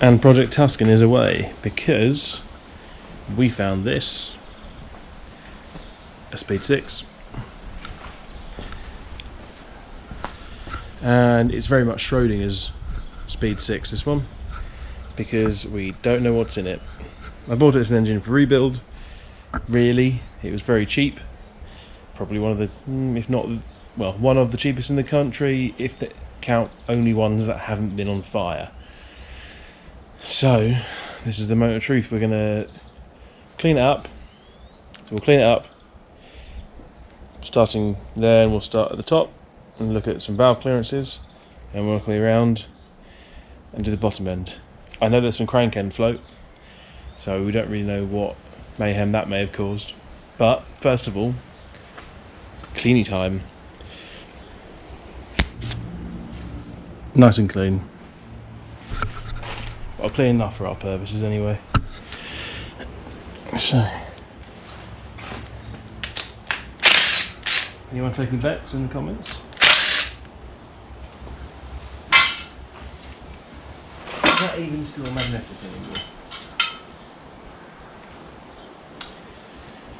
And Project Tuscan is away because we found this, a Speed 6. And it's very much Schrodinger's Speed 6, this one, because we don't know what's in it. I bought it as an engine for rebuild. Really, it was very cheap. Probably one of the, if not, well, one of the cheapest in the country, if they count only ones that haven't been on fire. So, this is the moment of truth. We're going to clean it up. So we'll clean it up. Starting there, and we'll start at the top and look at some valve clearances and work our way around and do the bottom end. I know there's some crank end float, so we don't really know what mayhem that may have caused. But, first of all, cleaning time. Nice and clean. Well, clean enough for our purposes anyway. So, anyone taking bets in the comments? Is that even still magnetic anymore?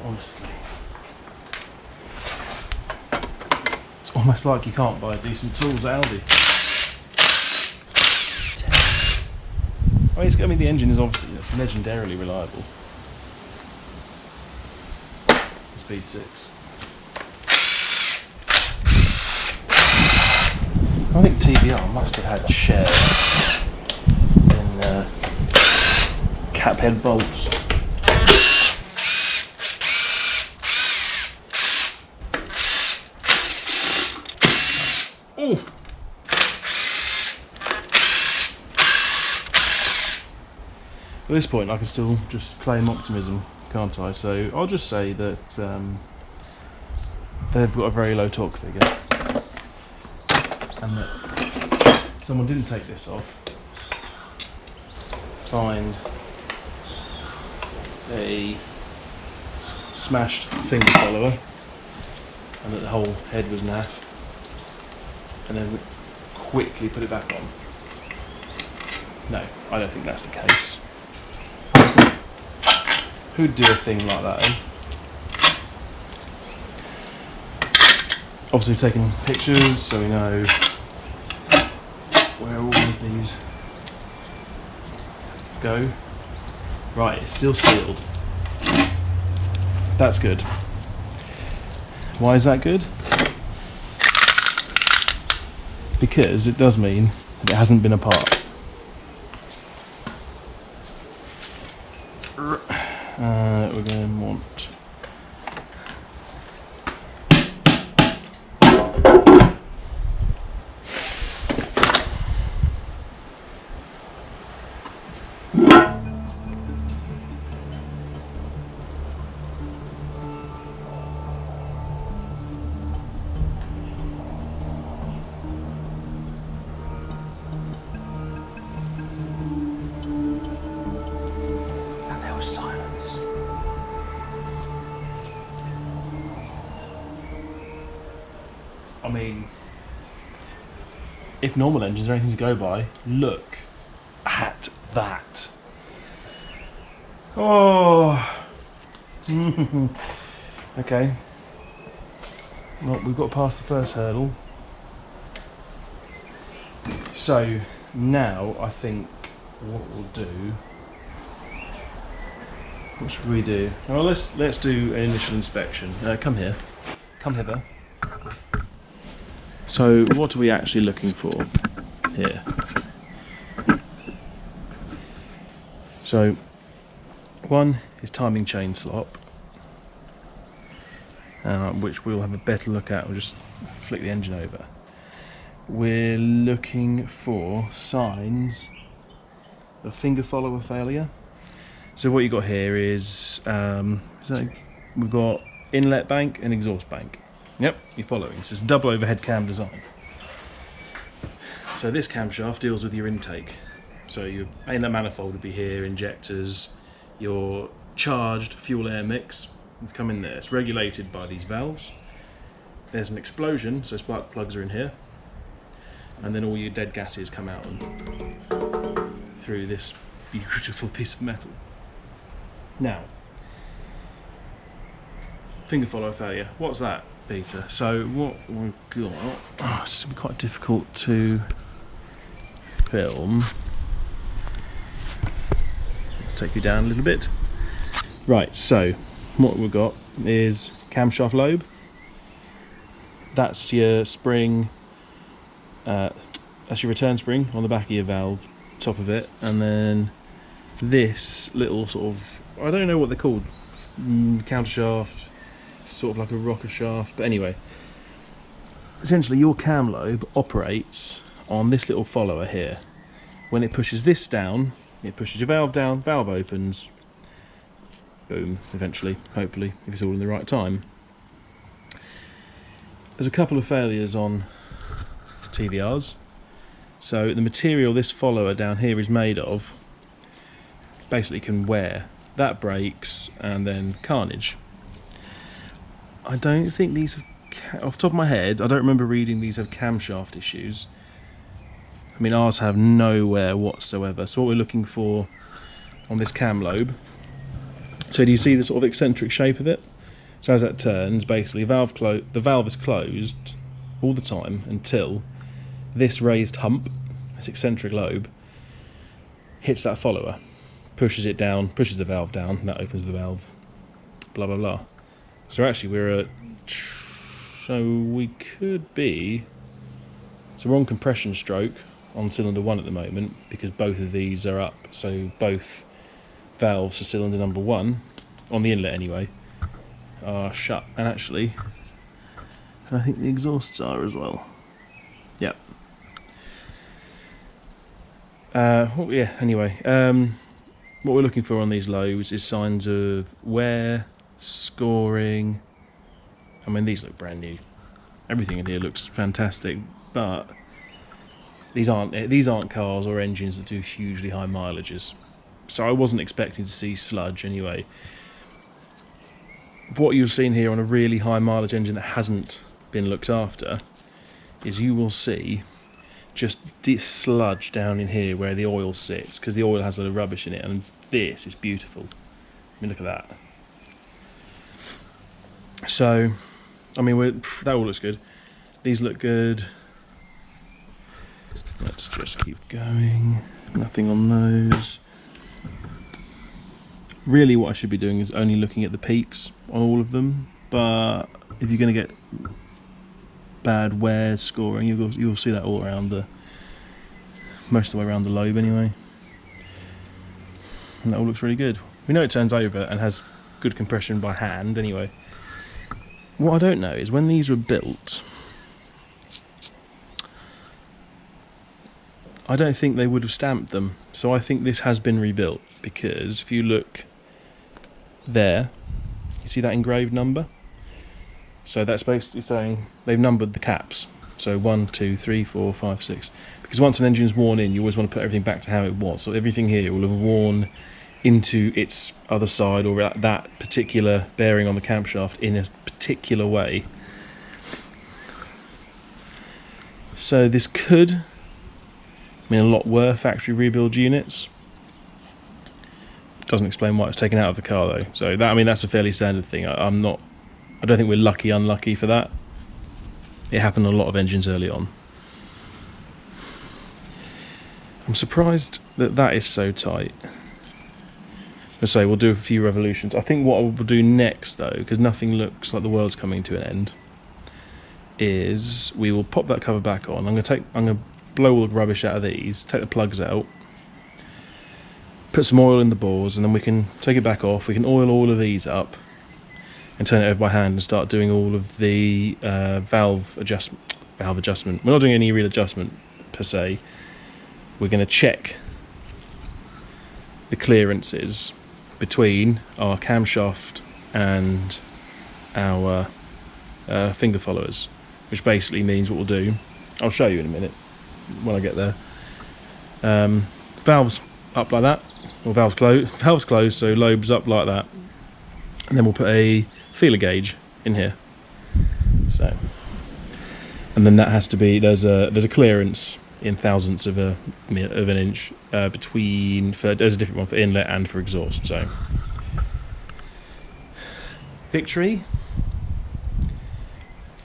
Honestly. It's almost like you can't buy decent tools at Aldi. I mean, the engine is obviously legendarily reliable. The Speed 6. I think TVR must have had shares in cap head bolts. Oh! At this point I can still just claim optimism, can't I? So I'll just say that they've got a very low torque figure and that someone didn't take this off, find a smashed finger follower and that the whole head was naff, and then quickly put it back on. No, I don't think that's the case. Who'd do a thing like that, eh? Obviously taking pictures so we know where all of these go. Right, it's still sealed. That's good. Why is that good? Because it does mean that it hasn't been apart. We're going to want silence. I mean, if normal engines are anything to go by, look at that. Oh. Okay. Well, we've got past the first hurdle. So now I think what we'll do. What should we do? Well, let's do an initial inspection. Come here. Come hither. So what are we actually looking for here? So one is timing chain slop, which we'll have a better look at. We'll just flick the engine over. We're looking for signs of finger follower failure. So what you've got here is we've got inlet bank and exhaust bank. Yep, you're following. So it's a double overhead cam design. So this camshaft deals with your intake. So your inlet manifold would be here, injectors, your charged fuel air mix. It's come in there. It's regulated by these valves. There's an explosion, so spark plugs are in here. And then all your dead gases come out and through this beautiful piece of metal. Now, finger follower failure. What's that, Peter? So what we've got, it's going to be quite difficult to film. Take you down a little bit. Right, so what we've got is camshaft lobe. That's your spring, that's your return spring on the back of your valve, top of it, and then this little sort of, I don't know what they're called, counter shaft, sort of like a rocker shaft, but anyway, essentially your cam lobe operates on this little follower here. When it pushes this down, it pushes your valve down, valve opens, boom, eventually, hopefully, if it's all in the right time. There's a couple of failures on TVRs. So the material this follower down here is made of basically can wear. That breaks and then carnage. I don't think these have, off the top of my head, I don't remember reading these have camshaft issues. I mean, ours have no wear whatsoever. So what we're looking for on this cam lobe, so do you see the sort of eccentric shape of it? So as that turns, basically the valve is closed all the time until this raised hump, this eccentric lobe, hits that follower, pushes it down, pushes the valve down, that opens the valve, blah blah blah. So actually we're at, so we could be, so we're on compression stroke on cylinder 1 at the moment because both of these are up, so both valves for cylinder number 1, on the inlet anyway, are shut, and actually I think the exhausts are as well. Yep. Yeah, anyway, what we're looking for on these lobes is signs of wear, scoring. I mean, these look brand new. Everything in here looks fantastic, but these aren't cars or engines that do hugely high mileages. So I wasn't expecting to see sludge anyway. What you've seen here on a really high mileage engine that hasn't been looked after is you will see just this sludge down in here where the oil sits, because the oil has a lot of rubbish in it, and this is beautiful. I mean, look at that. So, I mean, that all looks good. These look good. Let's just keep going. Nothing on those. Really what I should be doing is only looking at the peaks on all of them, but if you're going to get bad wear scoring, you'll see that all around most of the way around the lobe anyway. And that all looks really good. We know it turns over and has good compression by hand anyway. What I don't know is when these were built, I don't think they would have stamped them. So I think this has been rebuilt, because if you look there, you see that engraved number? So that's basically saying they've numbered the caps. So 1, 2, 3, 4, 5, 6. Because once an engine's worn in, you always want to put everything back to how it was. So everything here will have worn into its other side, or that particular bearing on the camshaft in a particular way. So this could mean a lot were factory rebuild units. Doesn't explain why it was taken out of the car though. So that, I mean, that's a fairly standard thing. I don't think we're unlucky for that. It happened on a lot of engines early on. I'm surprised that is so tight. Let's say we'll do a few revolutions. I think what we'll do next though, because nothing looks like the world's coming to an end, is we will pop that cover back on. I'm gonna blow all the rubbish out of these, take the plugs out, put some oil in the bores, and then we can take it back off. We can oil all of these up and turn it over by hand and start doing all of the valve adjustment. We're not doing any real adjustment per se. We're going to check the clearances between our camshaft and our finger followers, which basically means what we'll do, I'll show you in a minute when I get there. Valves up like that, or valves closed, so lobes up like that, and then we'll put a feeler gauge in here. So, and then that has to be, there's a clearance in thousandths of an inch between. There's a different one for inlet and for exhaust. So victory.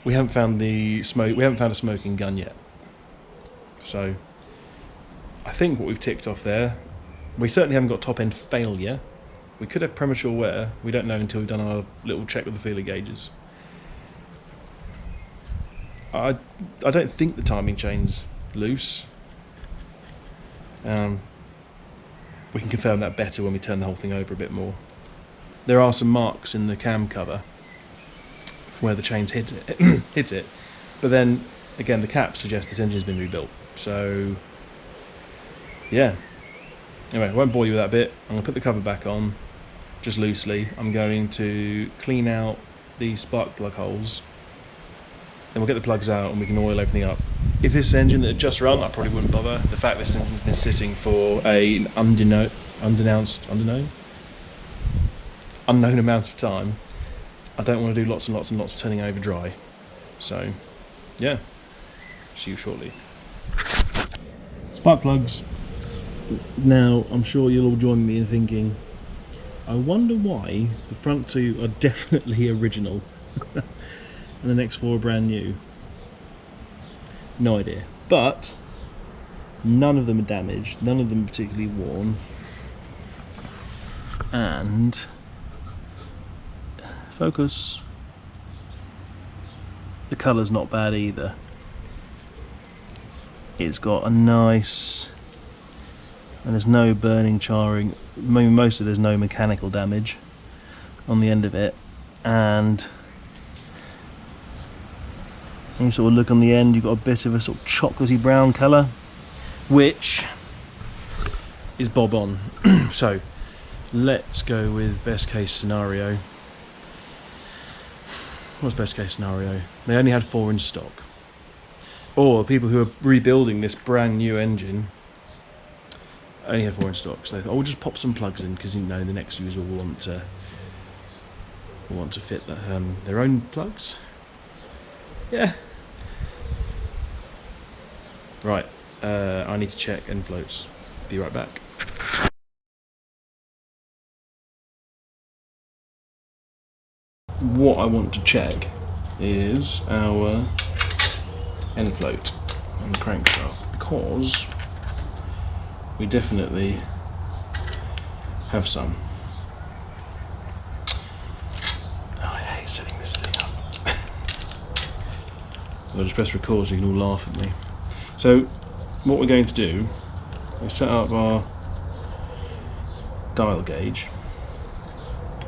We haven't found the smoke. We haven't found a smoking gun yet. So I think what we've ticked off there. We certainly haven't got top end failure. We could have premature wear. We don't know until we've done our little check with the feeler gauges. I don't think the timing chain's loose. We can confirm that better when we turn the whole thing over a bit more. There are some marks in the cam cover where the chain's hit it, but then again the cap suggests this engine's been rebuilt. So yeah. Anyway, I won't bore you with that bit. I'm going to put the cover back on, just loosely. I'm going to clean out the spark plug holes. Then we'll get the plugs out and we can oil everything up. If this engine had just run, I probably wouldn't bother. The fact this engine's been sitting for an unknown amount of time, I don't want to do lots and lots and lots of turning over dry. So, yeah, see you shortly. Spark plugs. Now, I'm sure you'll all join me in thinking, I wonder why the front two are definitely original and the next four are brand new. No idea. But none of them are damaged, none of them are particularly worn, and focus, the colour's not bad either. It's got a nice, and there's no burning, charring, mostly there's no mechanical damage on the end of it, and you sort of look on the end, you've got a bit of a sort of chocolatey brown colour, which is bob on. So let's go with best case scenario. What's best case scenario? They only had 4 in stock. Or people who are rebuilding this brand new engine only had 4 in stock. So they thought, oh, we'll just pop some plugs in because, you know, the next user will want to fit their own plugs. Yeah. Right, I need to check end floats. Be right back. What I want to check is our end float and crankshaft, because we definitely have some. Oh, I hate setting this thing up. I'll just press record so you can all laugh at me. So what we're going to do is set up our dial gauge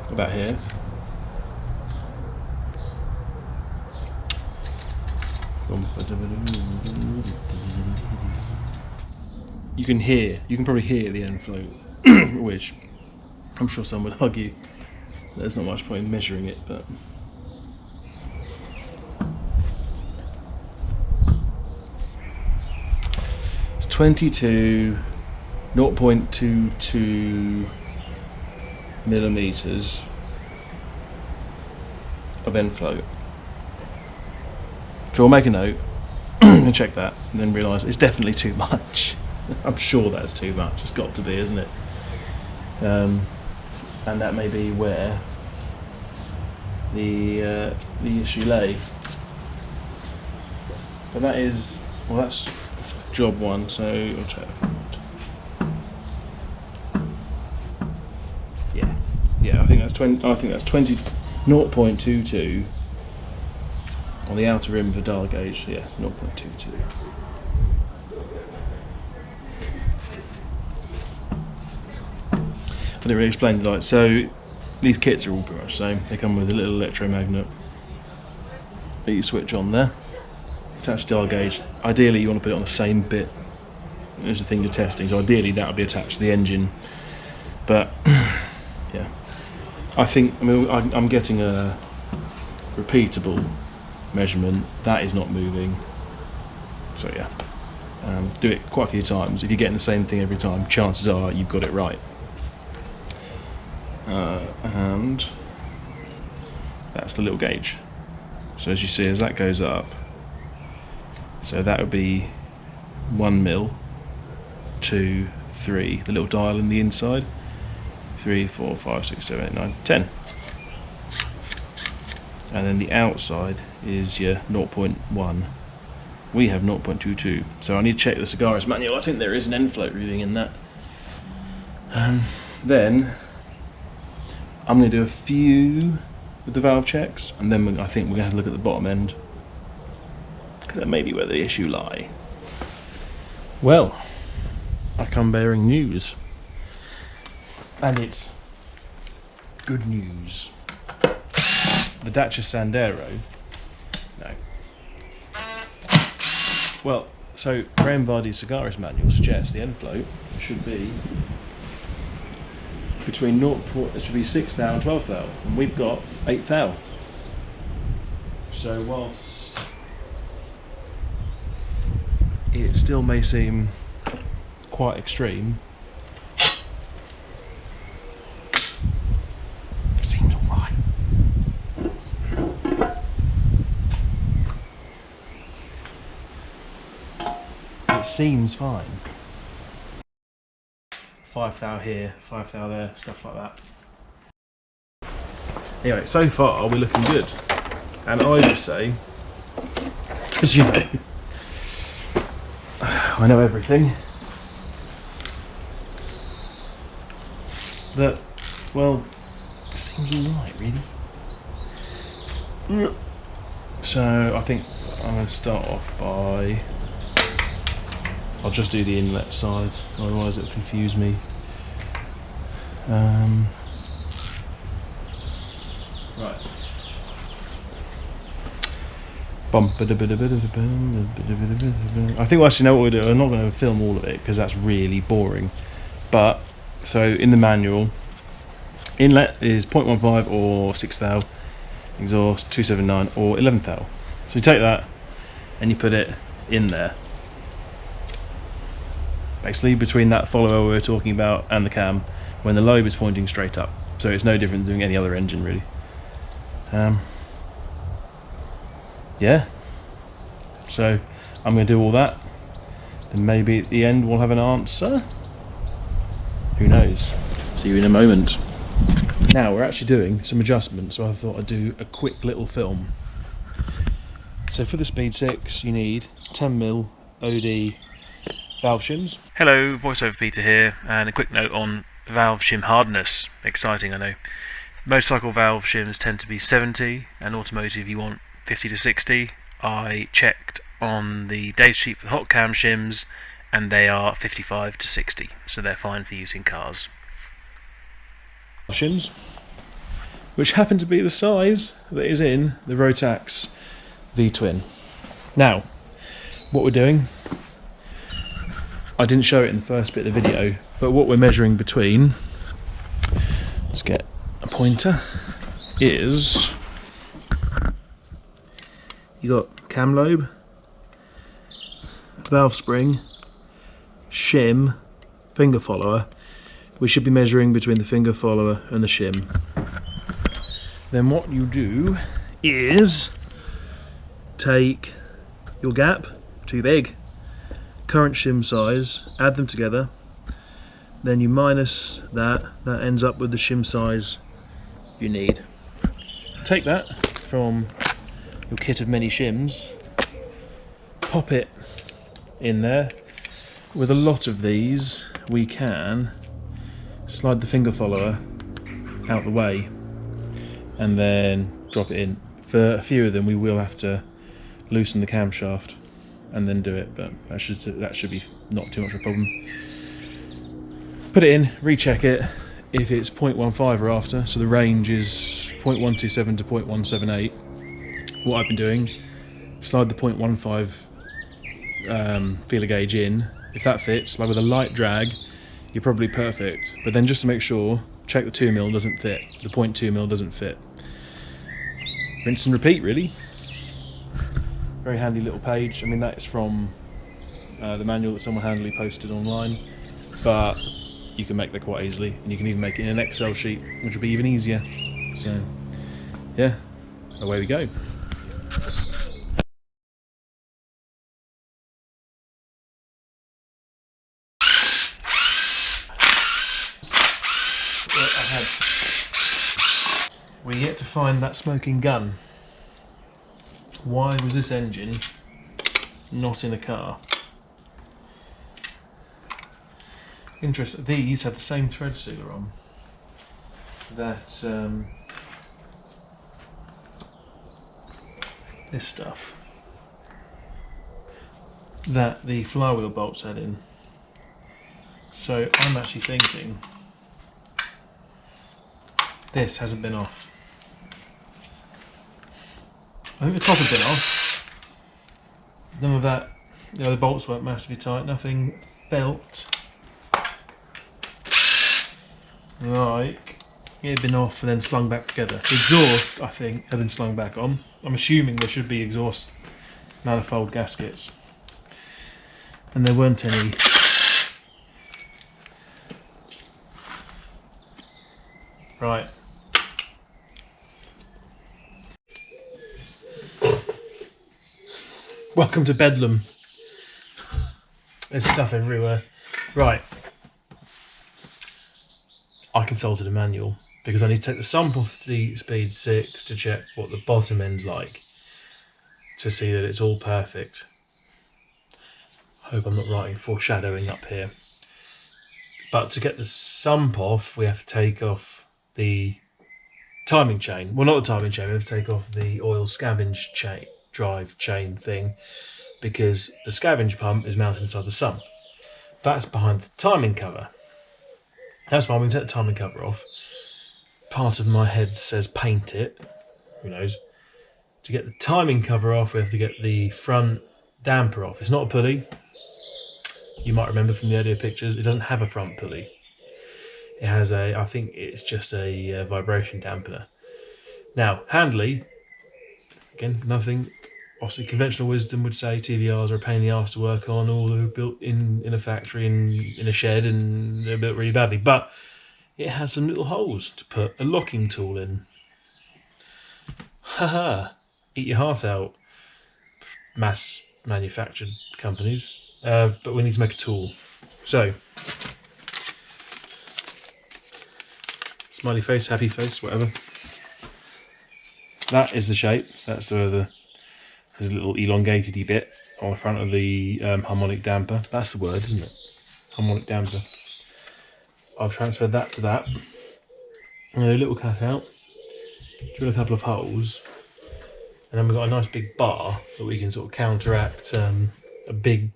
about here. You can probably hear the end float, which I'm sure some would argue there's not much point in measuring it, but it's 0.22 millimeters of end float. So we'll make a note and check that, and then realise it's definitely too much. I'm sure that's too much. It's got to be, isn't it? And that may be where the issue lay. But that is, well, that's job one. So I'll check. Yeah. I think that's 0.22 on the outer rim of the dial gauge. Yeah, 0.22. I didn't really explain the light. So these kits are all pretty much the same. They come with a little electromagnet that you switch on there. Attached dial gauge. Ideally, you want to put it on the same bit as the thing you're testing. So ideally, that would be attached to the engine. But yeah, I'm getting a repeatable measurement. That is not moving. So yeah, do it quite a few times. If you're getting the same thing every time, chances are you've got it right. And that's the little gauge. So as you see, as that goes up, so that would be 1 mil, 2, 3, the little dial in the inside, 3, 4, 5, 6, 7, 8, 9, 10. And then the outside is your 0.1. We have 0.22, so I need to check the cigarist manual. I think there is an end float reading in that. Then I'm going to do a few with the valve checks, and then I think we're going to have to look at the bottom end, because that may be where the issue lie. Well, I come bearing news, and it's good news. The Dacia Sandero, no. Well, so Graham Vardy's cigarist manual suggests the end float should be between 0. It should be 6 thou and 12 thou, and we've got 8 thou. So whilst it still may seem quite extreme, it seems alright. It seems fine. 5 thou here, 5 thou there, stuff like that. Anyway, so far we're looking good. And I would say, because you know, I know everything, that, well, it seems alright really. So I think I'm going to start off by, I'll just do the inlet side, otherwise it'll confuse me. Right. I think we'll actually know what we'll do. I'm not going to film all of it because that's really boring. But, so in the manual, inlet is 0.15 or 6 thou, exhaust 279 or 11 thou. So you take that and you put it in there. Basically between that follower we were talking about and the cam, when the lobe is pointing straight up. So it's no different than doing any other engine really. Yeah. So I'm going to do all that. Then maybe at the end we'll have an answer. Who knows? See you in a moment. Now we're actually doing some adjustments, so I thought I'd do a quick little film. So for the Speed 6 you need 10mm OD valve shims. Hello, VoiceOver Peter here, and a quick note on valve shim hardness. Exciting, I know. Motorcycle valve shims tend to be 70, and automotive you want 50 to 60. I checked on the data sheet for the hot cam shims, and they are 55 to 60, so they're fine for use in cars. Shims, which happen to be the size that is in the Rotax V-twin. Now, what we're doing, I didn't show it in the first bit of the video, but what we're measuring between, let's get a pointer, is you got cam lobe, valve spring, shim, finger follower. We should be measuring between the finger follower and the shim. Then what you do is take your gap, too big, current shim size, add them together, then you minus that ends up with the shim size you need. Take that from your kit of many shims, pop it in there. With a lot of these we can slide the finger follower out the way and then drop it in. For a few of them we will have to loosen the camshaft and then do it, but that should be not too much of a problem. Put it in, recheck it. If it's 0.15 or after, so the range is 0.127 to 0.178, what I've been doing, slide the 0.15 feeler gauge in. If that fits, like with a light drag, you're probably perfect. But then just to make sure, check the 2mm doesn't fit, the 0.2mm doesn't fit. Rinse and repeat, really. Very handy little page. I mean, that is from the manual that someone handily posted online, but you can make that quite easily, and you can even make it in an Excel sheet, which will be even easier. So, yeah, away we go. We're yet to find that smoking gun. Why was this engine not in a car? Interesting. These had the same thread sealer on that this stuff that the flywheel bolts had in. So I'm actually thinking this hasn't been off. I think the top had been off. None of that, you know, the bolts weren't massively tight, nothing felt like it had been off and then slung back together. The exhaust, I think, had been slung back on. I'm assuming there should be exhaust manifold gaskets. And there weren't any. Right. Welcome to Bedlam. There's stuff everywhere. Right. I consulted a manual because I need to take the sump off the speed 6 to check what the bottom end's like to see that it's all perfect. Hope I'm not writing foreshadowing up here. But to get the sump off, we have to take off the timing chain. Well, not the timing chain, we have to take off the oil scavenge chain, drive chain thing, because the scavenge pump is mounted inside the sump. That's behind the timing cover. That's why I'm going to take the timing cover off. Part of my head says paint it. Who knows? To get the timing cover off, we have to get the front damper off. It's not a pulley. You might remember from the earlier pictures, it doesn't have a front pulley. It has a, I think it's just a vibration dampener. Now, Handley, again, nothing. Obviously, conventional wisdom would say TVRs are a pain in the arse to work on, or they're built in a factory, in a shed, and they're built really badly. But it has some little holes to put a locking tool in. Haha, eat your heart out, mass manufactured companies. But we need to make a tool. So, smiley face, happy face, whatever. That is the shape. So that's there's a little elongated-y bit on the front of the harmonic damper. That's the word, isn't it? Harmonic damper. I've transferred that to that. And a little cutout. Drill a couple of holes. And then we've got a nice big bar that we can sort of counteract a big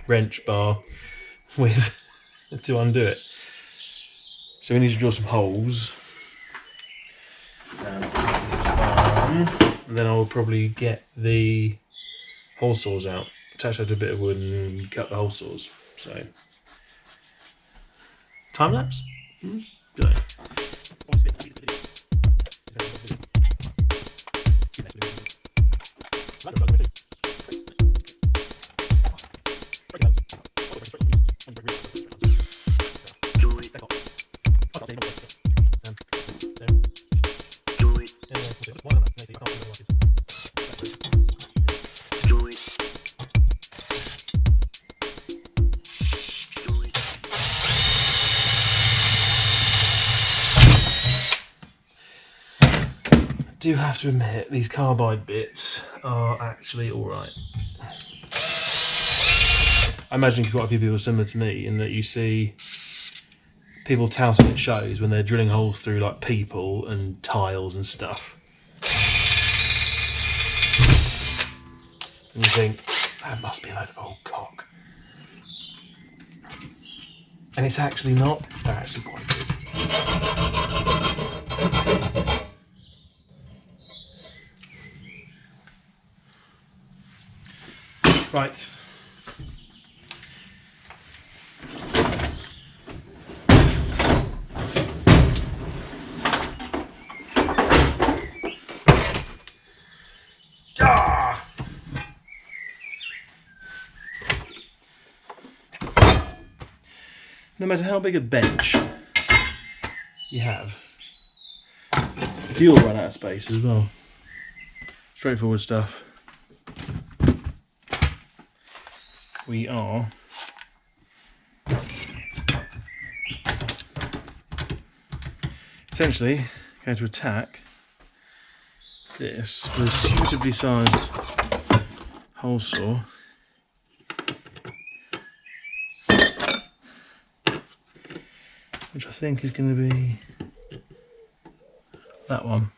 wrench bar with to undo it. So we need to drill some holes. And then I'll probably get the hole saws out, attach that to a bit of wood and cut the hole saws. So, time lapse? Good. I do have to admit, these carbide bits are actually alright. I imagine quite a few people are similar to me in that you see people touting at shows when they're drilling holes through like people and tiles and stuff. And you think, that must be a load of old cock. And it's actually not. They're actually quite good. Right. Ah! No matter how big a bench you have, you'll run out of space as well. Straightforward stuff. We are essentially going to attack this with a suitably sized hole saw. Which I think is going to be that one.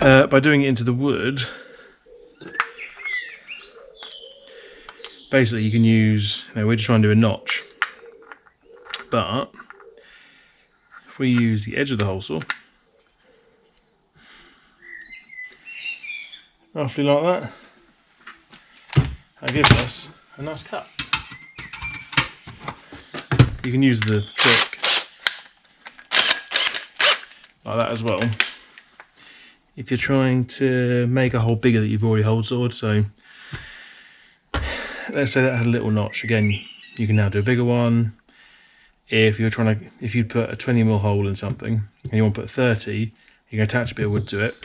By doing it into the wood, basically you can use, we're just trying to do a notch, but if we use the edge of the hole saw, roughly like that gives us a nice cut. You can use the trick like that as well if you're trying to make a hole bigger that you've already hole sawed. So let's say that had a little notch. Again, you can now do a bigger one. If you're trying to, if you put a 20mm hole in something and you want to put 30, you can attach a bit of wood to it.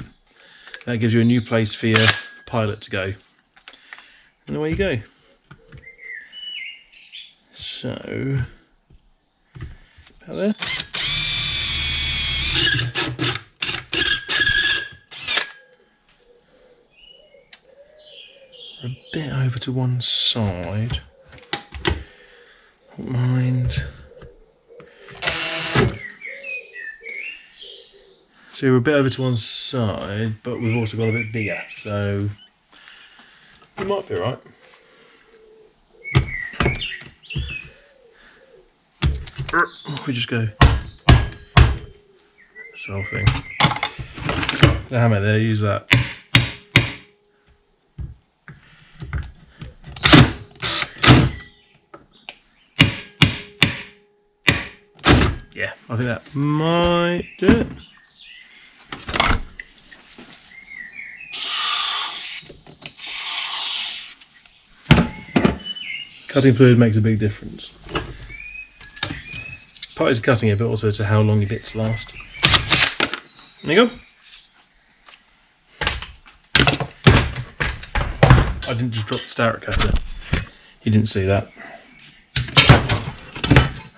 That gives you a new place for your pilot to go. And away you go. So there. A bit over to one side. Don't mind. So we're a bit over to one side, but we've also got a bit bigger, so it might be alright. If we just go this whole thing. The hammer there, use that. Yeah, I think that might do it. Cutting fluid makes a big difference. Partly to cutting it, but also to how long your bits last. There you go. I didn't just drop the star cutter. You didn't see that.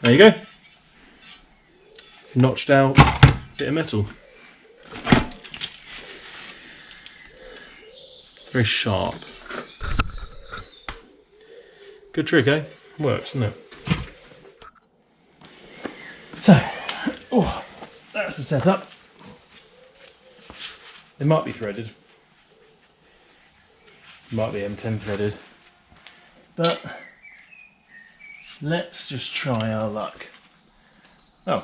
There you go. Notched out bit of metal. Very sharp. Good trick, eh? Works, doesn't it? So, that's the setup. It might be threaded. It might be M10 threaded. But let's just try our luck. Oh.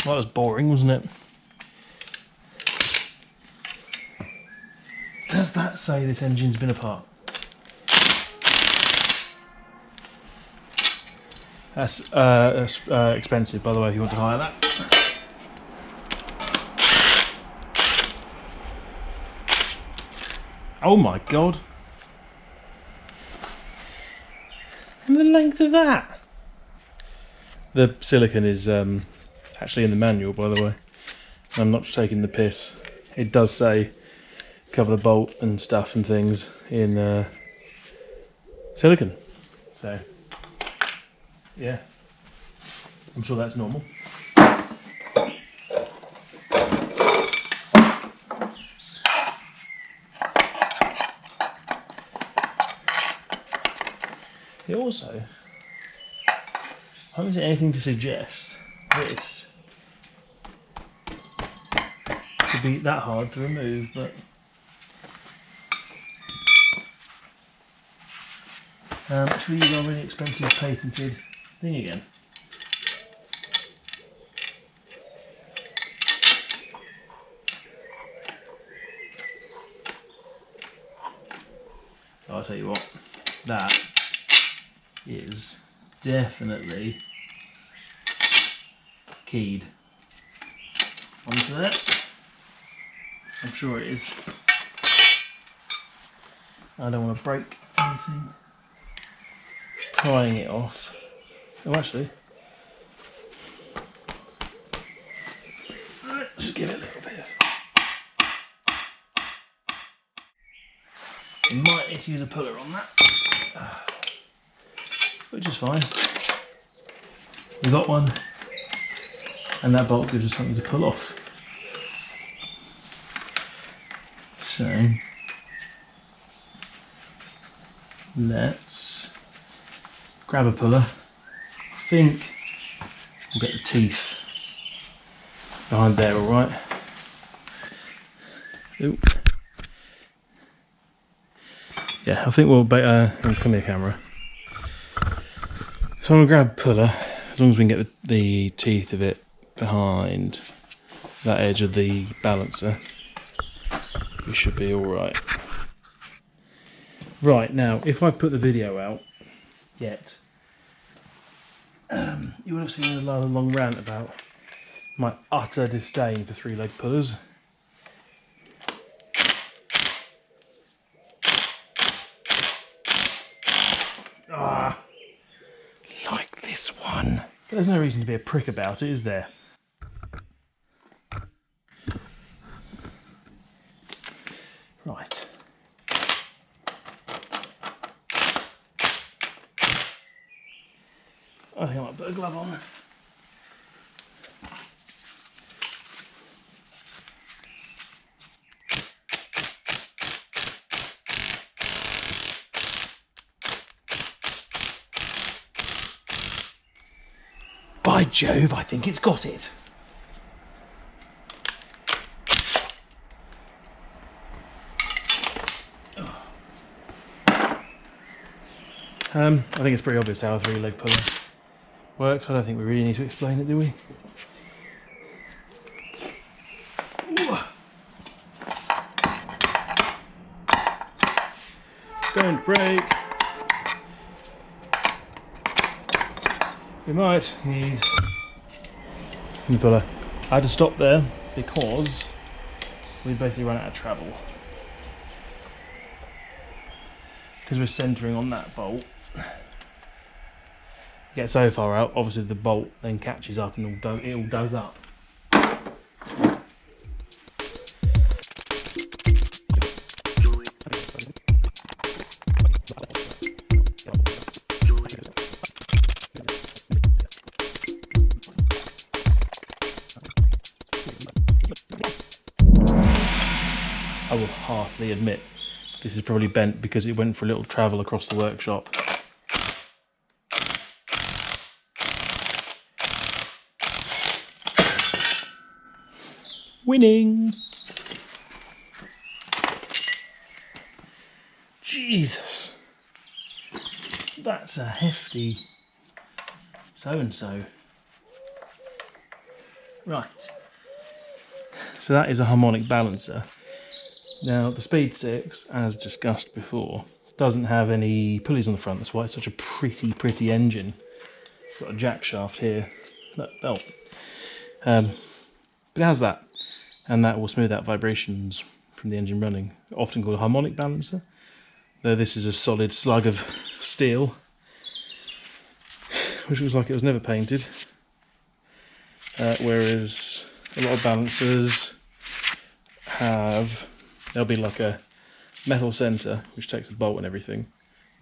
Well, that was boring, wasn't it? Does that say this engine's been apart? That's expensive, by the way, if you want to hire that. Oh my god. And the length of that. The silicon is actually in the manual, by the way. I'm not just taking the piss. It does say cover the bolt and stuff and things in silicon. So, yeah. I'm sure that's normal. It also hasn't anything to suggest this could be that hard to remove, but should we use our really expensive patented thing again? I'll tell you what, that is definitely keyed onto that. I'm sure it is. I don't want to break anything prying it off. Oh, actually, let's just give it a little bit of. You might need to use a puller on that. which is fine. We've got one, and that bolt gives us something to pull off. So let's grab a puller. I think we'll get the teeth behind there, all right? Oop. Yeah, I think we'll come here, camera. So I'm gonna grab a puller, as long as we can get the teeth of it behind that edge of the balancer, we should be all right. Right, now, if I put the video out yet, you would have seen a long rant about my utter disdain for 3-leg pullers. Like this one. But there's no reason to be a prick about it, is there? Right. I think I might put a glove on. By Jove, I think it's got it. I think it's pretty obvious how a 3-leg puller works. I don't think we really need to explain it, do we? Ooh. Don't break. We might need a puller. I had to stop there because we basically run out of travel. Because we're centering on that bolt. Get so far out, obviously the bolt then catches up and it all does up. I will heartily admit this is probably bent because it went for a little travel across the workshop. Winning! Jesus! That's a hefty so-and-so. Right. So that is a harmonic balancer. Now the Speed 6, as discussed before, doesn't have any pulleys on the front. That's why it's such a pretty engine. It's got a jack shaft here, that belt. But it has that. And that will smooth out vibrations from the engine running, often called a harmonic balancer, though this is a solid slug of steel, which looks like it was never painted, whereas a lot of balancers there'll be like a metal centre, which takes a bolt and everything,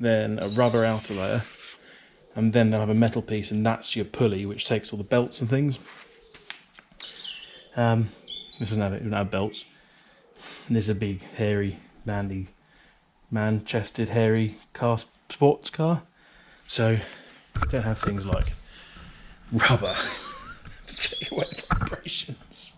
then a rubber outer layer, and then they'll have a metal piece, and that's your pulley, which takes all the belts and things. This doesn't have it, it doesn't have belts. And this is a big, hairy, manly, man-chested, hairy sports car. So, you don't have things like rubber to take away vibrations.